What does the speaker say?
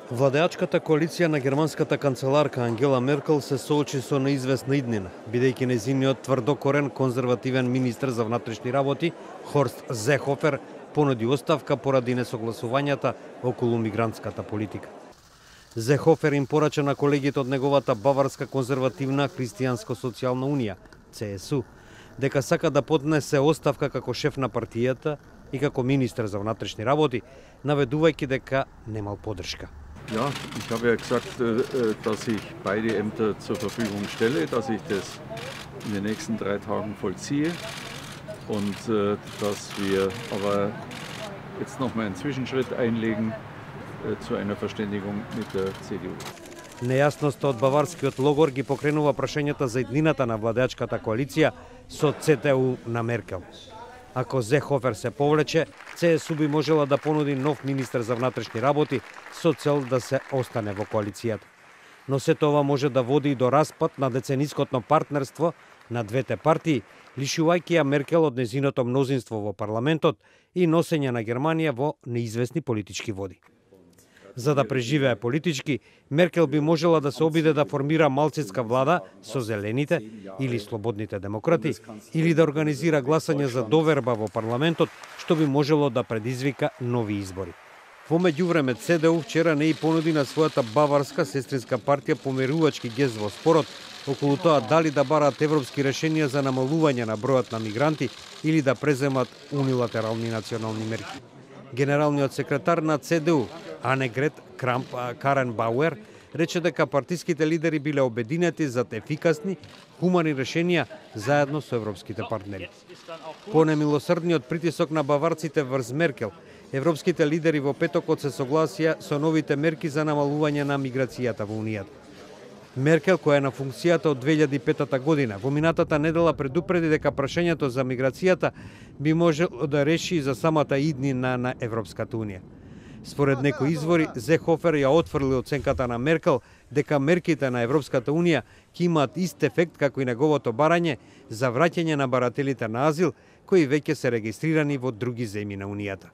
Владеачката коалиција на германската канцеларка Ангела Меркел се соочи со неизвестна иднина, бидејќи нејзиниот тврдокорен конзервативен министер за внатрешни работи Хорст Зехофер понуди оставка поради несогласувањата околу мигрантската политика. Зехофер им порача на колегите од неговата баварска конзервативна христијанско-социјална унија, ЦСУ, дека сака да поднесе оставка како шеф на партијата и како министер за внатрешни работи, наведувајќи дека немал поддршка. Ja, ich habe ja gesagt, dass ich beide Ämter zur Verfügung stelle, dass ich das in den nächsten 3 Tagen vollziehe und dass wir aber jetzt noch mal einen Zwischenschritt einlegen zu einer Verständigung mit der CDU. Нејасноста од баварскиот логор ги покренува прашањата за иднината на владеачката коалиција со ЦДУ на Меркел. Ако Зехофер се повлече, ЦСУ би можела да понуди нов министер за внатрешни работи со цел да се остане во коалицијата. Но сето ова може да води и до распад на децениското партнерство на двете партии, лишувајќи ја Меркел од незиното мнозинство во парламентот и носење на Германија во неизвестни политички води. За да преживее политички, Меркел би можела да се обиде да формира малцинска влада со зелените или слободните демократи, или да организира гласање за доверба во парламентот, што би можело да предизвика нови избори. Во меѓувреме ЦДУ вчера не и понуди на својата баварска сестринска партија помирувачки гест во спорот околу тоа дали да бараат европски решенија за намалување на бројот на мигранти или да преземат унилатерални национални мерки. Генералниот секретар на ЦДУ, Анегрет Крамп-Каренбауер, рече дека партиските лидери биле обединети зад ефикасни, хумани решенија заедно со европските партнери. По немилосрдниот притисок на баварците врз Меркел, европските лидери во петокот се согласија со новите мерки за намалување на миграцијата во Унијата. Меркел, која е на функцијата од 2005 година, во минатата недела предупреди дека прашањето за миграцијата би можело да реши за самата иднина на Европската Унија. Според некои извори, Зехофер ја отфрли оценката на Меркел дека мерките на Европската Унија ќе имаат ист ефект како и неговото барање за враќање на барателите на азил кои веќе се регистрирани во други земји на Унијата.